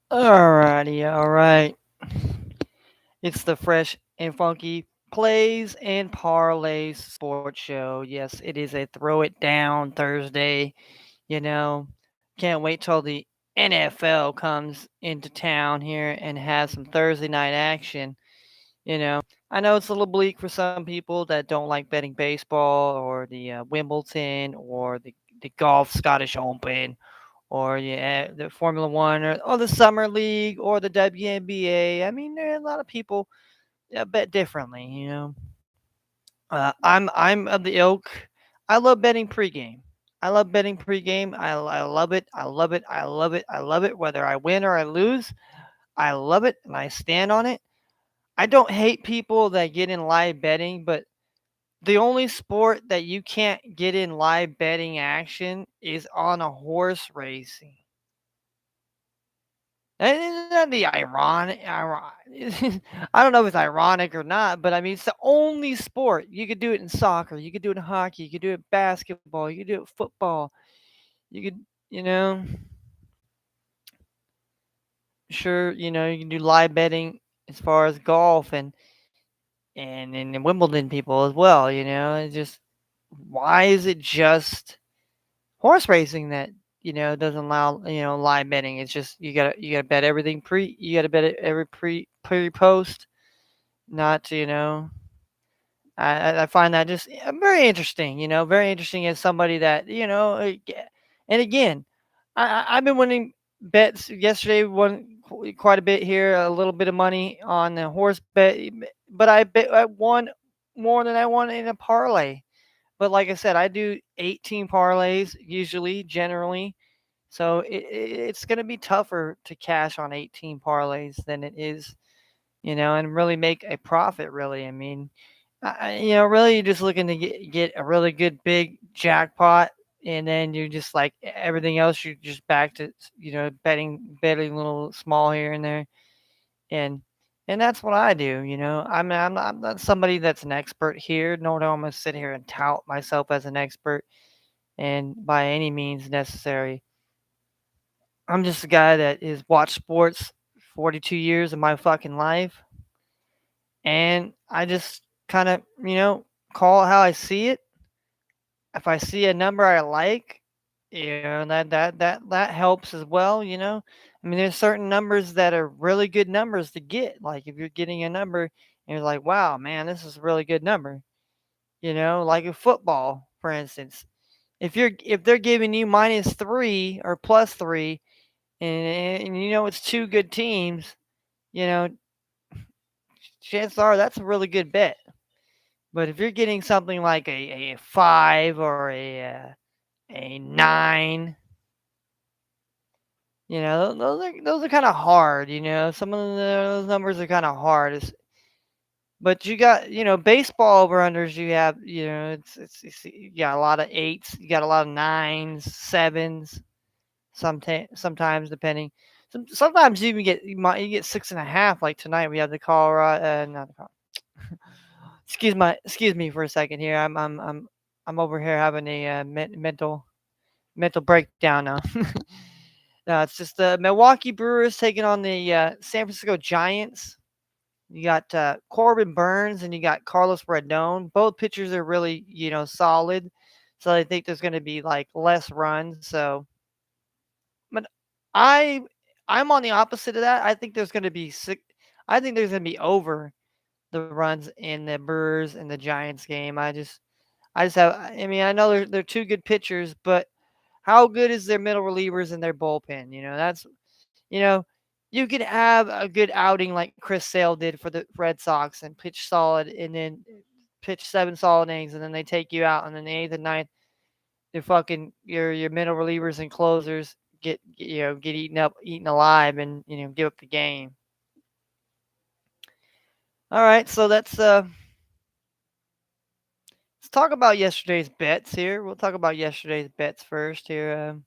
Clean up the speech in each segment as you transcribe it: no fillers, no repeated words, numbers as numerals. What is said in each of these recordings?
Alrighty, alright. It's the fresh and funky Plays and Parlays sports show. Yes, it is a throw it down Thursday. You know, can't wait till the NFL comes into town here and has some Thursday night action. You know, I know it's a little bleak for some people that don't like betting baseball or the Wimbledon or the golf Scottish Open or yeah, the Formula One or the Summer League or the WNBA. I mean, there are a lot of people bet differently. I'm of the ilk. I love betting pregame. I love betting pregame. I love it. I love it. I love it. I love it. Whether I win or I lose, I love it and I stand on it. I don't hate people that get in live betting, but the only sport that you can't get in live betting action is on a horse racing. And isn't that the I don't know if it's ironic or not, but I mean, it's the only sport. You could do it in soccer, you could do it in hockey, you could do it in basketball, you could do it in football. You could, you know, sure, you can do live betting as far as golf and in Wimbledon people as well. It's just why is it just horse racing that doesn't allow live betting? It's just you gotta bet everything you gotta bet it every pre post. Not I find that just very interesting. Very interesting as somebody that and again, I've been winning bets. Yesterday won quite a bit here, a little bit of money on the horse bet, but I won more than I won in a parlay. But like I said, I do 18 parlays usually, generally. So it's going to be tougher to cash on 18 parlays than it is, and really make a profit. Really, I mean, really you're just looking to get a really good big jackpot, and then you just like everything else, you just back to betting a little small here and there, and and that's what I do. I'm not somebody that's an expert here. No, no, I'm gonna sit here and tout myself as an expert, and by any means necessary. I'm just a guy that has watched sports 42 years of my fucking life, and I just kind of, call it how I see it. If I see a number I like, that helps as well. I mean, there's certain numbers that are really good numbers to get. Like if you're getting a number and you're like, wow, man, this is a really good number. Like in football, for instance, if they're giving you -3 or +3, and it's two good teams, you know, chances are that's a really good bet. But if you're getting something like a 5 or a 9, those are kind of hard. Some of those numbers are kind of hard. But you got baseball over unders. You have you got a lot of eights. You got a lot of nines, sevens. Sometimes depending. Sometimes you even you get 6.5. Like tonight we have the Colorado. Not the Colorado. Excuse me for a second here. I'm over here having a mental breakdown now. No, it's just the Milwaukee Brewers taking on the San Francisco Giants. You got Corbin Burns and you got Carlos Rodon. Both pitchers are really solid, so I think there's going to be like less runs. But I I'm on the opposite of that. I think there's going to be six. I think there's going to be over the runs in the Brewers and the Giants game. I just have. I mean, I know they're two good pitchers, but how good is their middle relievers and their bullpen? You know you could have a good outing like Chris Sale did for the Red Sox and pitch solid, and then pitch 7 solid innings, and then they take you out, and then the eighth and ninth, your middle relievers and closers get eaten alive, and give up the game. All right, so let's talk about yesterday's bets here. We'll talk about yesterday's bets first here.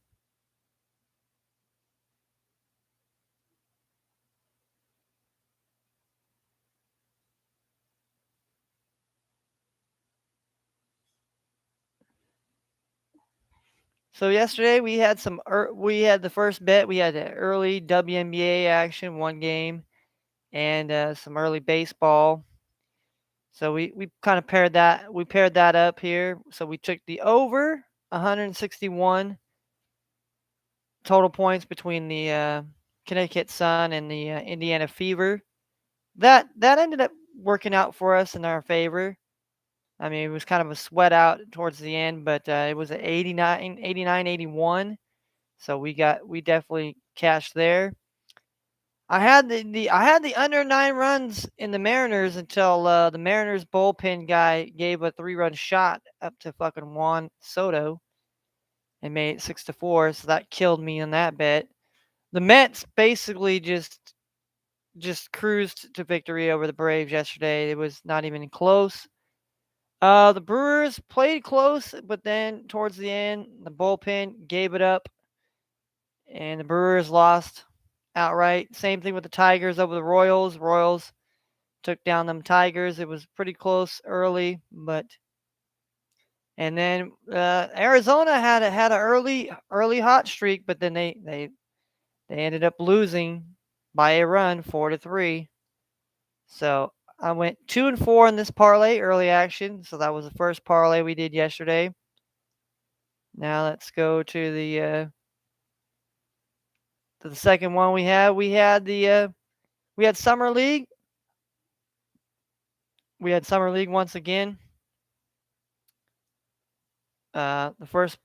So yesterday we had the first bet. We had the early WNBA action, one game, and some early baseball. So we kind of paired that up here. So we took the over 161 total points between the Connecticut Sun and the Indiana Fever. That ended up working out for us in our favor. I mean, it was kind of a sweat out towards the end, but it was at 81. So we definitely cashed there. I had the under 9 runs in the Mariners until the Mariners bullpen guy gave a 3-run shot up to fucking Juan Soto and made it 6-4. So that killed me on that bet. The Mets basically just cruised to victory over the Braves yesterday. It was not even close. The Brewers played close, but then towards the end, the bullpen gave it up, and the Brewers lost outright. Same thing with the Tigers over the Royals. Royals took down them Tigers. It was pretty close early, but and then Arizona had an early hot streak, but then they ended up losing by a run, 4-3. So I went 2-4 in this parlay early action. So that was the first parlay we did yesterday. Now let's go to the second one we had. We had Summer League. We had Summer League once again. The first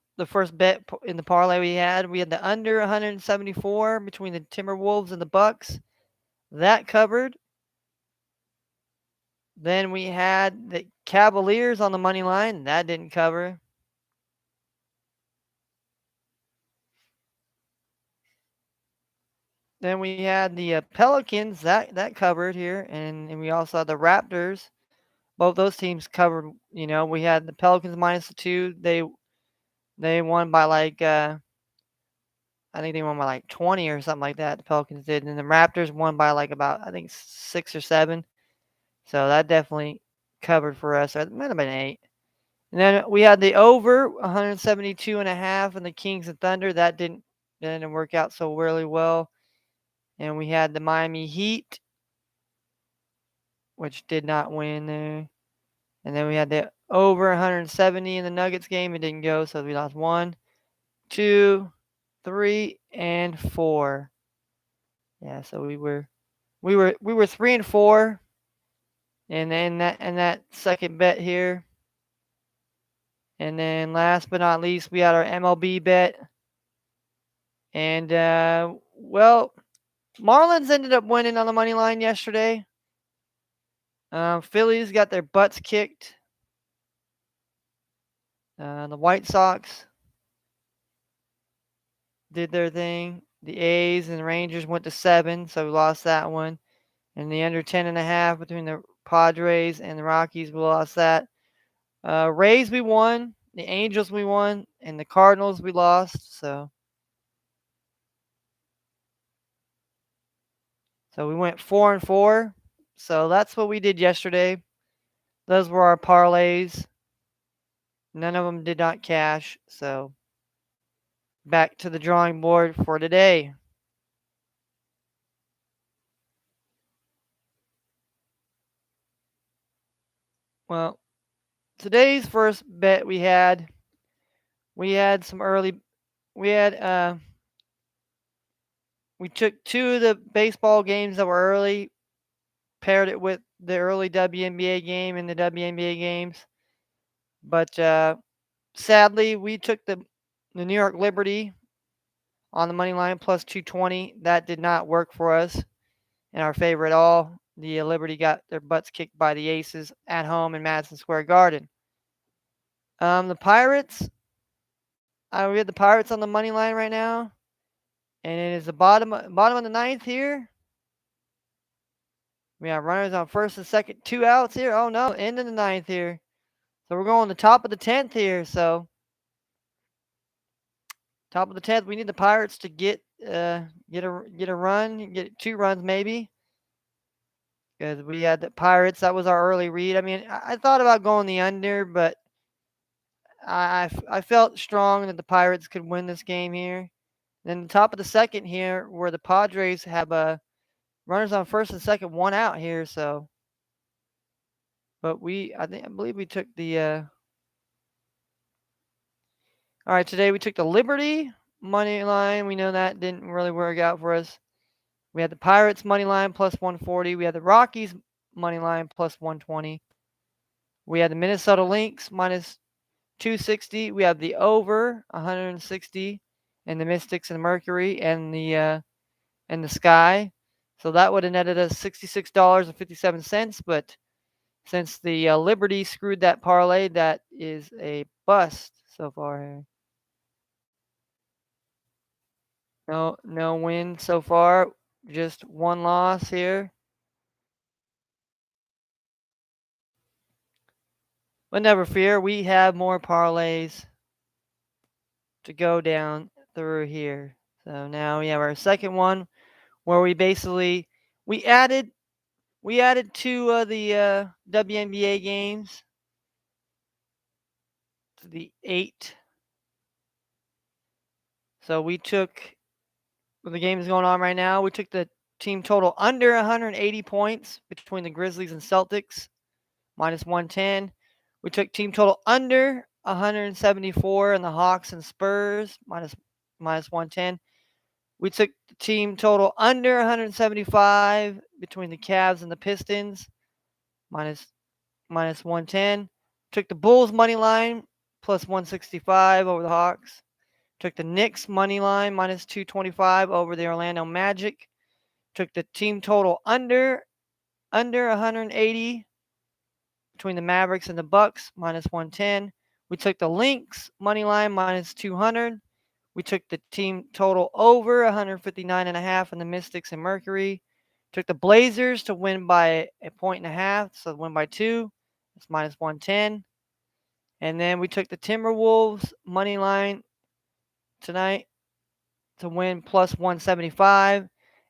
bet in the parlay we had the under 174 between the Timberwolves and the Bucks. That covered. Then we had the Cavaliers on the money line. That didn't cover. Then we had the Pelicans. That covered here. And we also had the Raptors. Both those teams covered. You know, we had the Pelicans minus the 2. They won by like I think they won by like 20 or something like that. The Pelicans did, and the Raptors won by like about I think 6 or 7. So that definitely covered for us. Or it might have been 8. And then we had the over 172 and a half, and the Kings and Thunder. That didn't work out so really well. And we had the Miami Heat, which did not win there. And then we had the over 170 in the Nuggets game. It didn't go, so we lost 1, 2, 3, and 4. Yeah, so we were 3-4, and then that second bet here. And then last but not least, we had our MLB bet. And well, Marlins ended up winning on the money line yesterday. Phillies got their butts kicked. The White Sox did their thing. The A's and the Rangers went to 7, so we lost that one. And the under 10.5 between the Padres and the Rockies, we lost that. Rays we won. The Angels we won, and the Cardinals we lost. So we went 4-4. So that's what we did yesterday. Those were our parlays. None of them did not cash. So back to the drawing board for today. Well, today's first bet we had some early we had we took 2 of the baseball games that were early, paired it with the early WNBA game and the WNBA games. But sadly, we took the New York Liberty on the money line plus 220. That did not work for us in our favor at all. The Liberty got their butts kicked by the Aces at home in Madison Square Garden. The Pirates, we have the Pirates on the money line right now, and it is the bottom of the ninth here. We have runners on first and second, 2 outs here. Oh no, end of the ninth here. So we're going to top of the 10th here. So top of the 10th, we need the Pirates to get a run, get 2 runs maybe. Because we had the Pirates, that was our early read. I mean, I thought about going the under, but I felt strong that the Pirates could win this game here. Then the top of the second here, where the Padres have runners on first and second, one out here. So, but I believe we took the. All right, today we took the Liberty money line. We know that didn't really work out for us. We had the Pirates money line plus 140. We had the Rockies money line plus 120. We had the Minnesota Lynx minus 260. We have the over 160, and the Mystics and the Mercury and the Sky. So that would have netted us $66.57. But since the Liberty screwed that parlay, that is a bust so far here. No win so far. Just one loss here. But never fear, we have more parlays to go down through here. So now we have our second one where we added two of the WNBA games to the 8. So we took when the game is going on right now, we took the team total under 180 points between the Grizzlies and Celtics minus 110. We took team total under 174 in the Hawks and Spurs minus 110. We took the team total under 175 between the Cavs and the Pistons minus 110. Took the Bulls money line plus 165 over the Hawks. Took the Knicks money line minus 225 over the Orlando Magic. Took the team total under 180 between the Mavericks and the Bucks minus 110. We took the Lynx money line minus 200. We took the team total over 159.5 in the Mystics and Mercury. Took the Blazers to win by a point and a half, so win by 2. It's minus 110. And then we took the Timberwolves money line tonight to win plus 175.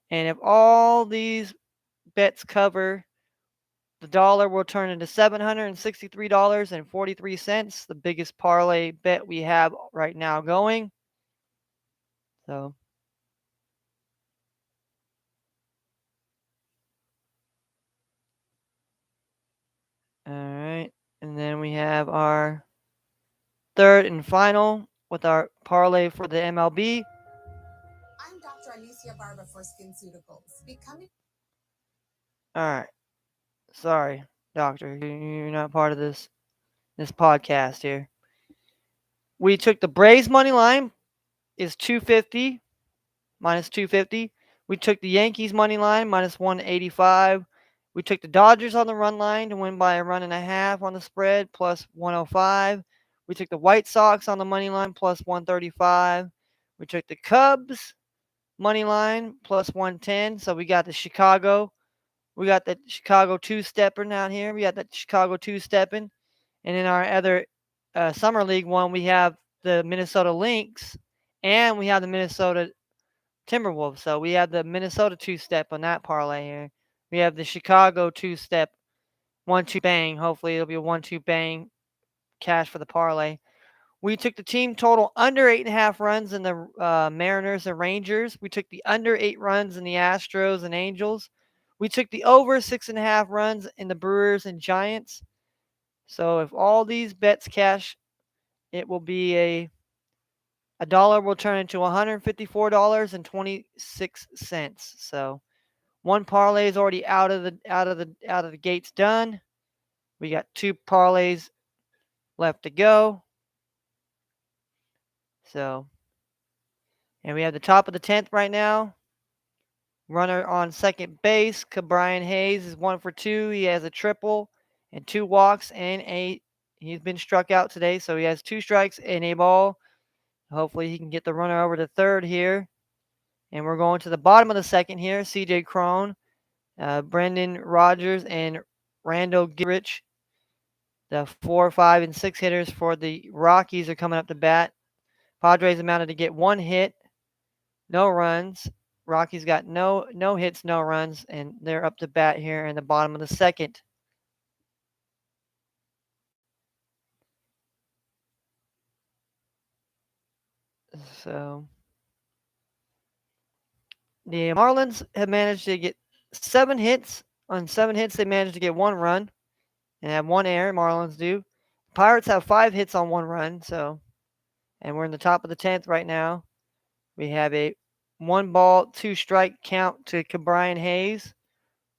And if all these bets cover, the dollar will turn into $763.43, the biggest parlay bet we have right now going. So, all right. And then we have our third and final with our parlay for the MLB. I'm Dr. Alicia Barba for SkinCeuticals. All right. Sorry, doctor. You're not part of this podcast here. We took the Braves money line is 250 minus 250. We took the Yankees money line minus 185. We took the Dodgers on the run line to win by a run and a half on the spread plus 105. We took the White Sox on the money line plus 135. We took the Cubs money line plus 110. So we got the Chicago. We got the Chicago two-stepping out here. We got that Chicago two-stepping. And in our other Summer League one, we have the Minnesota Lynx and we have the Minnesota Timberwolves. So we have the Minnesota two-step on that parlay here. We have the Chicago two-step 1-2 bang. Hopefully it'll be a 1-2 bang cash for the parlay. We took the team total under 8.5 runs in the Mariners and Rangers. We took the under 8 runs in the Astros and Angels. We took the over 6.5 runs in the Brewers and Giants. So if all these bets cash, it will be a dollar will turn into $154.26. So one parlay is already out of the gates done. We got 2 parlays left to go. So, and we have the top of the 10th right now. Runner on second base, Brian Hayes is 1 for 2. He has a triple and 2 walks and he's been struck out today, so he has 2 strikes and a ball. Hopefully he can get the runner over to third here. And we're going to the bottom of the second here. CJ Cron, Brendan Rodgers, and Randall Gilchrist. The 4, 5, and 6 hitters for the Rockies are coming up to bat. Padres amounted to get 1 hit, no runs. Rockies got no hits, no runs, and they're up to bat here in the bottom of the second. So the Marlins have managed to get 7 hits. On 7 hits, they managed to get 1 run and have 1 error. Marlins do. Pirates have 5 hits on 1 run. So, and we're in the top of the 10th right now. We have a 1 ball, 2 strike count to Brian Hayes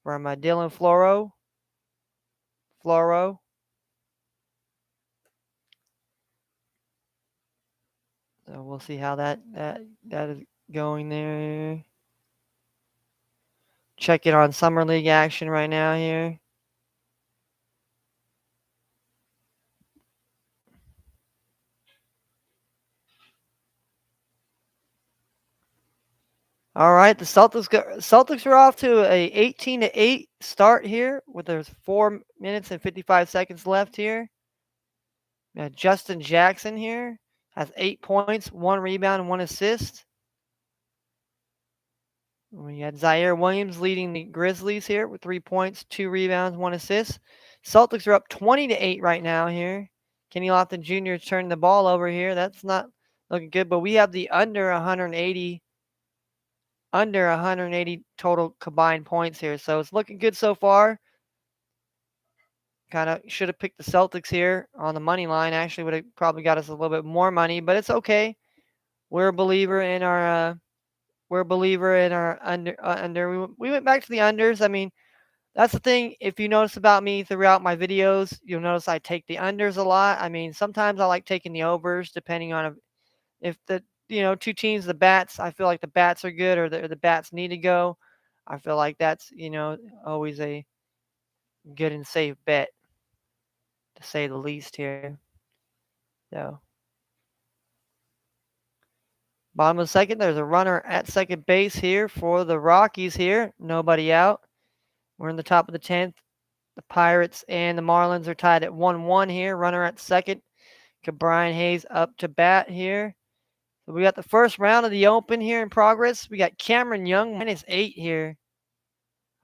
from Dylan Floro. Floro. So we'll see how that is going there. Checking on Summer League action right now here. All right, the Celtics are off to a 18-8 start here with there's 4 minutes and 55 seconds left here. Justin Jackson here has 8 points, 1 rebound, and 1 assist. We got Zaire Williams leading the Grizzlies here with 3 points, 2 rebounds, 1 assist. Celtics are up 20-8 right now here. Kenny Lofton Jr. is turning the ball over here. That's not looking good, but we have the under 180 total combined points here. So it's looking good so far. Kind of should have picked the Celtics here on the money line. Actually would have probably got us a little bit more money, but it's okay. We're a believer in our under. We went back to the unders. I mean, that's the thing. If you notice about me throughout my videos, you'll notice I take the unders a lot. I mean, sometimes I like taking the overs depending on if the two teams, the bats, I feel like the bats are good or the bats need to go. I feel like that's always a good and safe bet to say the least here. So bottom of the second, there's a runner at second base here for the Rockies here. Nobody out. We're in the top of the 10th. The Pirates and the Marlins are tied at 1-1 here. Runner at second. Brian Hayes up to bat here. So we got the first round of the Open here in progress. We got Cameron Young -8 here.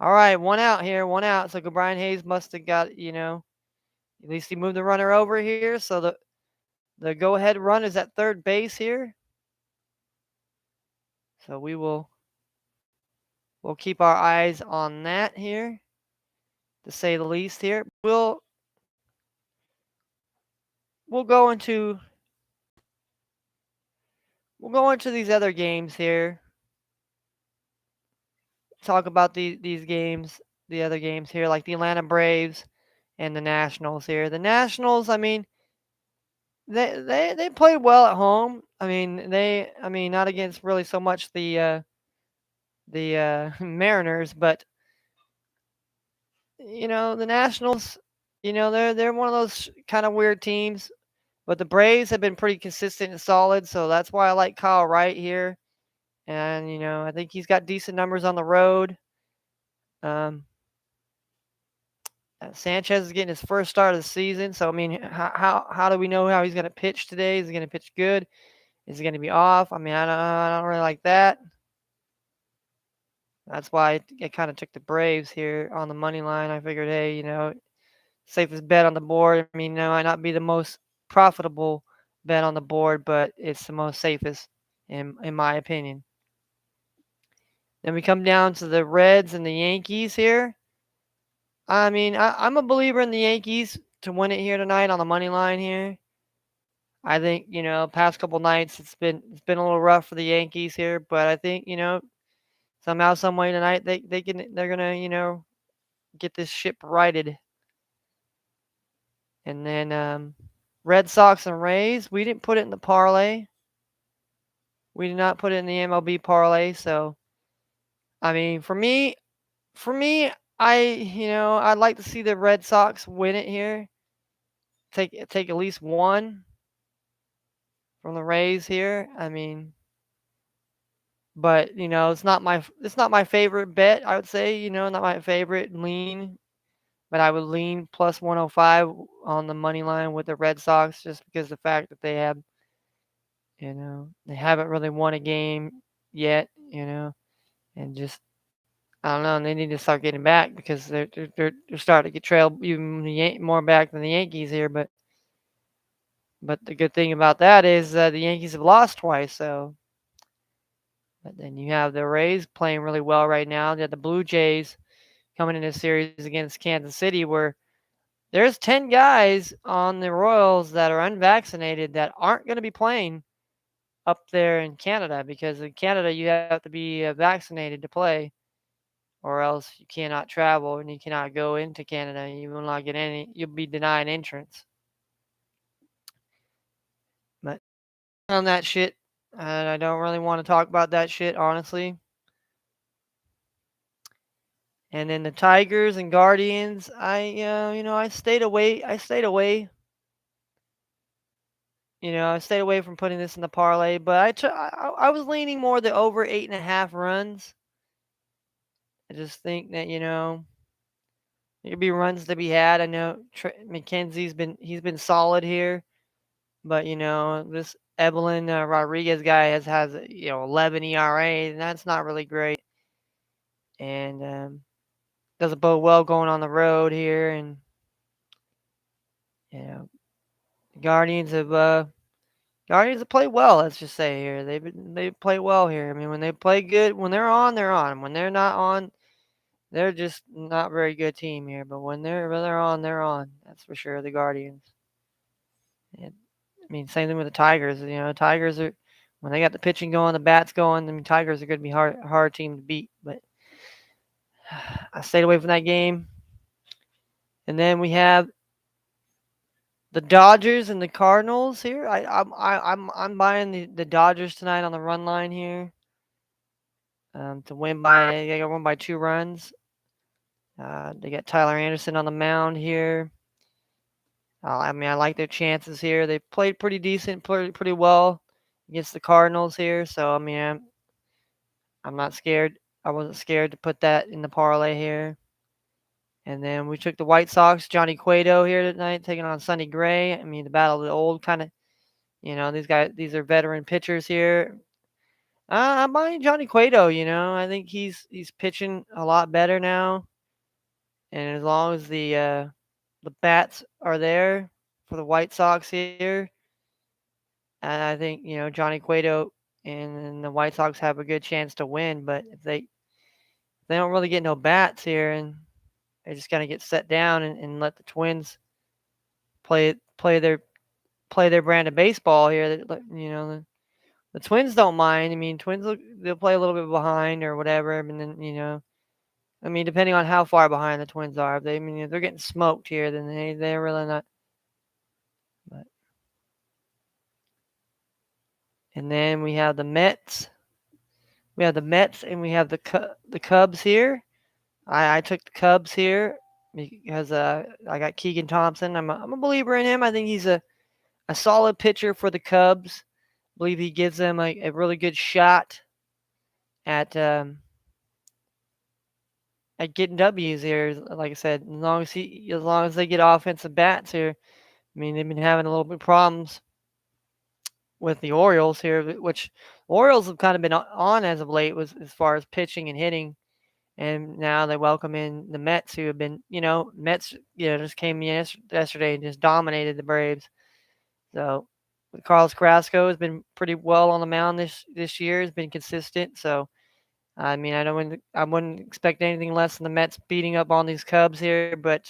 All right, 1 out here, 1 out. So Brian Hayes must have got, at least he moved the runner over here. So the go-ahead run is at third base here. So we'll keep our eyes on that here, to say the least here. We'll go into these other games here. Talk about these games, the other games here, like the Atlanta Braves and the Nationals here. The Nationals, I mean, they played well at home. I mean, not against really so much the Mariners, but the Nationals, they're one of those kind of weird teams. But the Braves have been pretty consistent and solid, so that's why I like Kyle Wright here. And I think he's got decent numbers on the road. Sanchez is getting his first start of the season, so I mean, how do we know how he's going to pitch today? Is he going to pitch good? Is he going to be off? I mean, I don't really like that. That's why I kind of took the Braves here on the money line. I figured, hey, safest bet on the board. I mean, might not be the most profitable bet on the board, but it's the most safest in my opinion. Then we come down to the Reds and the Yankees here. I mean, I'm a believer in the Yankees to win it here tonight on the money line here. I think, past couple nights it's been a little rough for the Yankees here, but I think, somehow, some way tonight they're gonna, get this ship righted. And then Red Sox and Rays, we didn't put it in the parlay. We did not put it in the MLB parlay, so I mean, for me, I'd like to see the Red Sox win it here. Take at least one from the Rays here. I mean, but it's not my favorite bet. I would say not my favorite lean, but I would lean plus 105 on the money line with the Red Sox just because the fact that they have, they haven't really won a game yet, and just I don't know. And they need to start getting back because they're starting to get trailed even more back than the Yankees here. But But the good thing about that is the Yankees have lost twice. So, but then you have the Rays playing really well right now. You have the Blue Jays coming in a series against Kansas City, where there's 10 guys on the Royals that are unvaccinated that aren't going to be playing up there in Canada, because in Canada you have to be vaccinated to play, or else you cannot travel and you cannot go into Canada. You will not get any. You'll be denied entrance. But on that shit, I don't really want to talk about that shit honestly. And then the Tigers and Guardians, I stayed away. I stayed away from putting this in the parlay, but I was leaning more the over 8.5 runs. I just think that there could be runs to be had. I know McKenzie's been solid here, but this Evelyn Rodriguez guy has 11 ERA, and that's not really great, and doesn't bode well going on the road here. And you know, Guardians have played well. Let's just say here they play well here. I mean, when they play good, when they're on, they're on. When they're not on, they're just not very good team here. But when they're on, they're on. That's for sure. The Guardians. And, I mean, same thing with the Tigers. Tigers are, when they got the pitching going, the bats going. I mean, Tigers are going to be hard team to beat. But I stayed away from that game. And then we have the Dodgers and the Cardinals here. I'm buying the Dodgers tonight on the run line here. To win by they got won by 2 runs. They got Tyler Anderson on the mound here. I mean, I like their chances here. They played pretty decent, pretty well against the Cardinals here. So I mean, I'm not scared. I wasn't scared to put that in the parlay here. And then we took the White Sox, Johnny Cueto here tonight, taking on Sonny Gray. I mean, the battle of the old kind of. These are veteran pitchers here. I'm buying Johnny Cueto. I think he's pitching a lot better now, and as long as the bats are there for the White Sox here, and I think Johnny Cueto and the White Sox have a good chance to win. But if they don't really get no bats here, and they're just gonna get set down and let the Twins play play their play their brand of baseball here. The Twins don't mind. I mean, they'll play a little bit behind or whatever, and then I mean, depending on how far behind the Twins are, if they're getting smoked here, then they're really not. But, and then we have the Mets. We have the Mets, and we have the Cubs here. I took the Cubs here because I got Keegan Thompson. I'm a believer in him. I think he's a solid pitcher for the Cubs. I believe he gives them a really good shot at getting W's here. Like I said, as long as they get offensive bats here. I mean, they've been having a little bit of problems with the Orioles here, which Orioles have kind of been on as of late, was as far as pitching and hitting. And now they welcome in the Mets, who have been, Mets, just came in yesterday and just dominated the Braves. So Carlos Carrasco has been pretty well on the mound this year. Has been consistent. So I mean, I wouldn't expect anything less than the Mets beating up on these Cubs here. But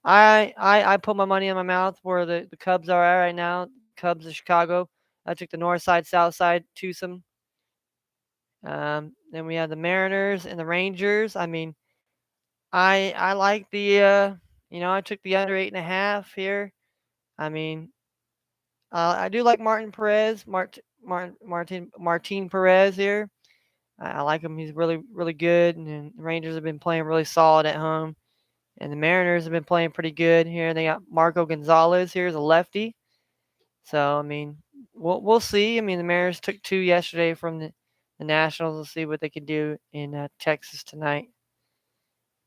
I put my money in my mouth where the Cubs are at right now. Cubs of Chicago. I took the north side, south side, twosome. Then we have the Mariners and the Rangers. I mean, I like I took the under 8.5 here. I mean, I do like Martin Perez here. I like him. He's really really good, and the Rangers have been playing really solid at home, and the Mariners have been playing pretty good here. They got Marco Gonzalez here as a lefty. So I mean, we'll see. I mean, the Mariners took 2 yesterday from the Nationals. We'll see what they can do in Texas tonight.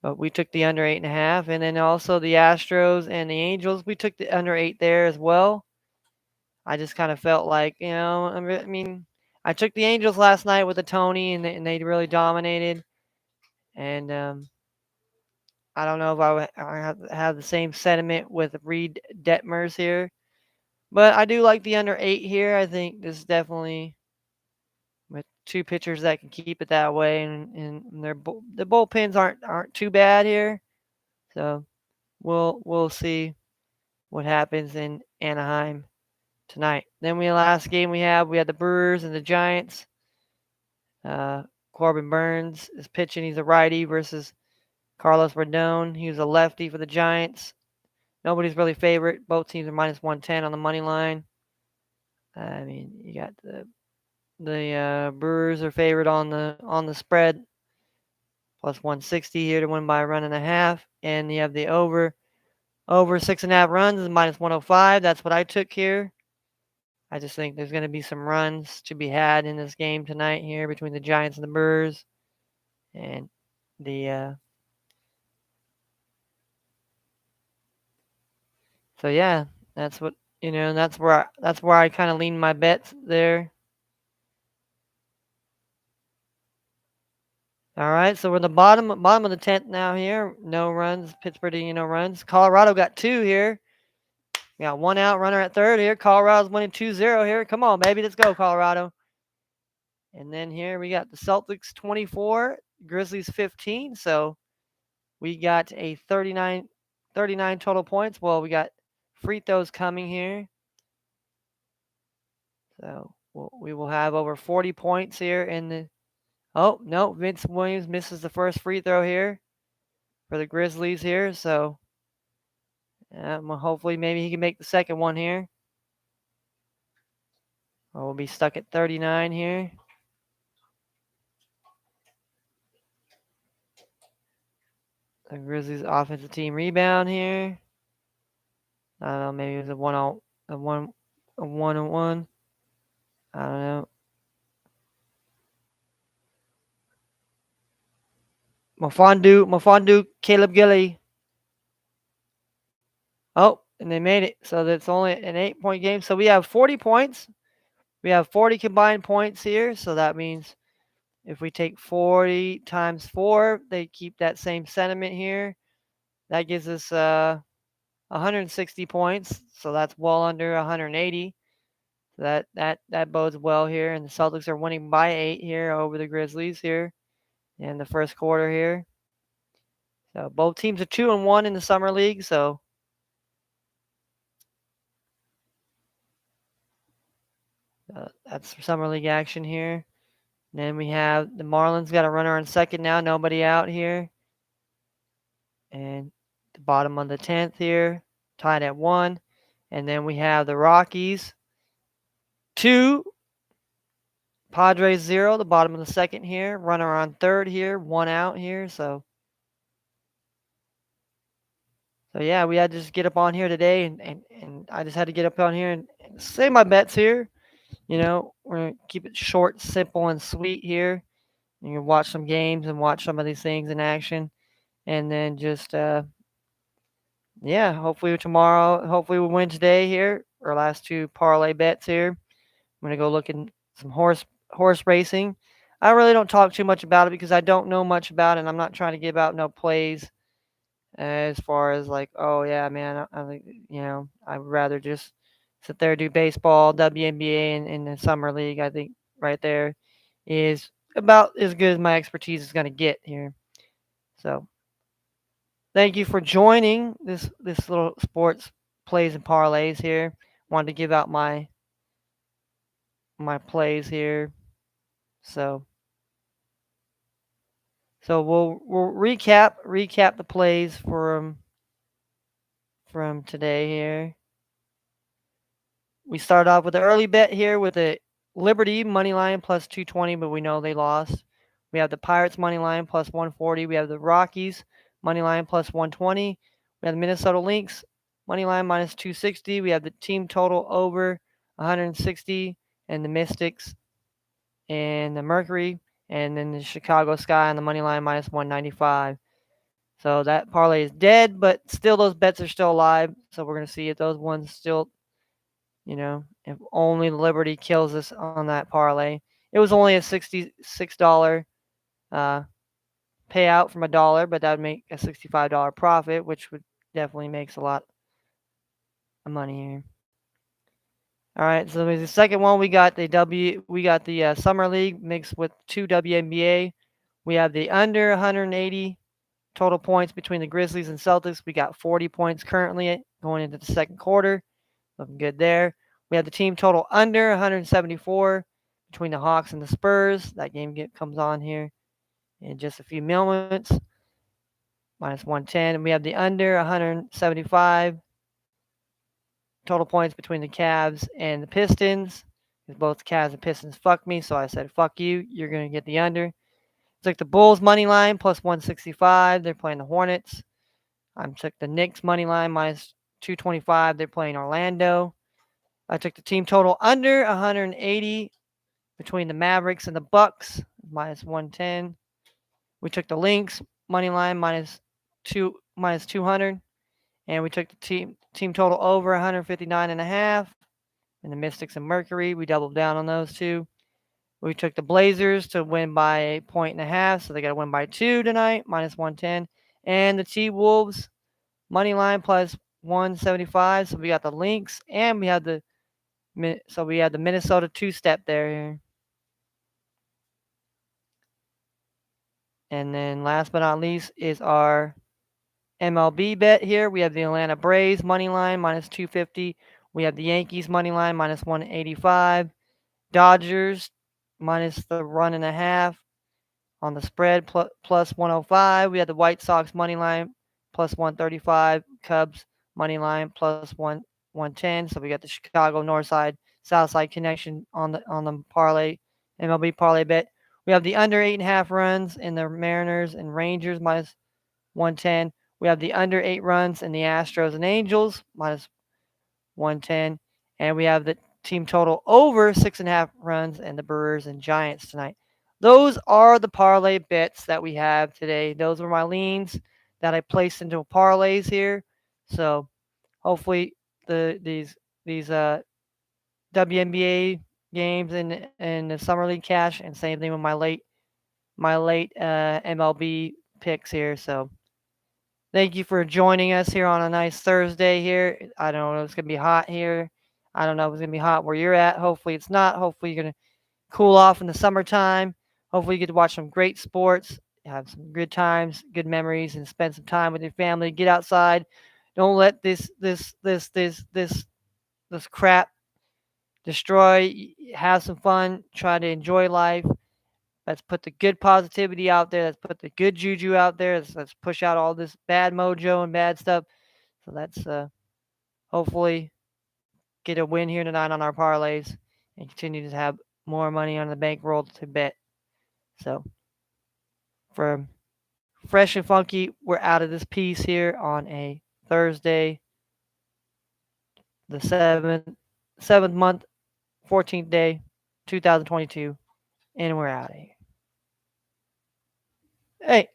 But we took the under 8.5, and then also the Astros and the Angels. We took the under 8 there as well. I just kind of felt like, I mean, I took the Angels last night with the Tony, and they really dominated. And I don't know if I have the same sentiment with Reed Detmers here. But I do like the under 8 here. I think this is definitely with two pitchers that can keep it that way, and the bullpens aren't too bad here. So we'll see what happens in Anaheim tonight. Then last game we had the Brewers and the Giants. Uh, Corbin Burns is pitching. He's a righty versus Carlos Rodon. He was a lefty for the Giants. Nobody's really favorite. Both teams are minus 110 on the money line. I mean, you got the Brewers are favored on the spread, plus 160 here to win by a run and a half, and you have the over 6.5 runs is minus 105. That's what I took here. I just think there's going to be some runs to be had in this game tonight here between the Giants and the Brewers, and the so yeah, that's what that's where I kind of lean my bets there. All right, so we're in the bottom of the 10th now here. No runs. Pittsburgh, no runs. Colorado got two here. We got one out, runner at third here. Colorado's winning 2-0 here. Come on, baby. Let's go, Colorado. And then here we got the Celtics 24, Grizzlies 15. So we got a 39 total points. Well, we got free throws coming here. So we will have over 40 points here in the. Oh, no. Vince Williams misses the first free throw here for the Grizzlies here. So hopefully maybe he can make the second one here. Or we'll be stuck at 39 here. The Grizzlies offensive team rebound here. I don't know, maybe it was a one on one. I don't know. Mofondu, Caleb Gilly. Oh, and they made it. So that's only an 8-point game. So we have 40 points. We have 40 combined points here. So that means if we take 40 times 4, they keep that same sentiment here. That gives us 160 points. So that's well under 180. So that bodes well here. And the Celtics are winning by 8 here over the Grizzlies here in the first quarter here. So both teams are 2-1 in the summer league. So that's summer league action here. And then we have the Marlins got a runner on second now. Nobody out here. And the bottom of the 10th here, tied at 1. And then we have the Rockies 2, Padres 0, the bottom of the second here. Runner on third here, 1 out here. So yeah, we had to just get up on here today, and I just had to get up on here and say my bets here. We're going to keep it short, simple, and sweet here. You can watch some games and watch some of these things in action. And then just, hopefully we'll win today here. Our last two parlay bets here. I'm going to go look at some horse racing. I really don't talk too much about it because I don't know much about it, and I'm not trying to give out no plays as far as like, oh, yeah, man, I think, I'd rather just sit there, do baseball, WNBA, and in the summer league. I think right there is about as good as my expertise is going to get here. So thank you for joining this little sports plays and parlays here. Wanted to give out my plays here. So we'll recap the plays from today here. We start off with the early bet here with the Liberty money line plus 220, but we know they lost. We have the Pirates money line plus 140. We have the Rockies money line plus 120. We have the Minnesota Lynx money line minus 260. We have the team total over 160, and the Mystics and the Mercury, and then the Chicago Sky on the money line minus 195. So that parlay is dead, but still those bets are still alive. So we're going to see if those ones still, if only Liberty kills us on that parlay. It was only a $66 payout from $1, but that would make a $65 profit, which would definitely makes a lot of money here. All right, so the second one we got the summer league mixed with two WNBA. We have the under 180 total points between the Grizzlies and Celtics. We got 40 points currently going into the second quarter. Looking good there. We have the team total under 174 between the Hawks and the Spurs. That comes on here in just a few moments. Minus 110. We have the under 175 total points between the Cavs and the Pistons. Both Cavs and Pistons fuck me, so I said fuck you. You're gonna get the under. Took the Bulls money line plus 165. They're playing the Hornets. I took the Knicks money line minus 225. They're playing Orlando. I took the team total under 180 between the Mavericks and the Bucks minus 110. We took the Lynx money line minus 200, and we took the team total over 159 and a half. And the Mystics and Mercury, we doubled down on those two. We took the Blazers to win by a point and a half, so they got to win by 2 tonight, minus 110. And the T Wolves money line plus 175. So we got the Lynx, and we had the Minnesota two-step there. And then last but not least is our MLB bet here. We have the Atlanta Braves money line minus 250. We have the Yankees money line minus 185. Dodgers minus the run and a half on the spread plus 105. We have the White Sox money line plus 135. Cubs money line plus 110. So we got the Chicago North Side South Side connection on the parlay MLB parlay bet. We have the under 8.5 runs in the Mariners and Rangers minus 110. We have the under 8 runs in the Astros and Angels minus 110. And we have the team total over 6.5 runs in the Brewers and Giants tonight. Those are the parlay bets that we have today. Those were my leans that I placed into parlays here. So hopefully these WNBA games and the summer league cash, and same thing with my late MLB picks here. So thank you for joining us here on a nice Thursday here. I don't know if it's gonna be hot here. I don't know if it's gonna be hot where you're at. Hopefully it's not. Hopefully you're gonna cool off in the summertime. Hopefully you get to watch some great sports, have some good times, good memories, and spend some time with your family. Get outside. Don't let this crap destroy. Have some fun. Try to enjoy life. Let's put the good positivity out there. Let's put the good juju out there. Let's push out all this bad mojo and bad stuff. So let's hopefully get a win here tonight on our parlays and continue to have more money on the bankroll to bet. So for Fresh and Funky, we're out of this piece here on a Thursday, the seventh month, 14th day, 2022, and we're out of here. Hey,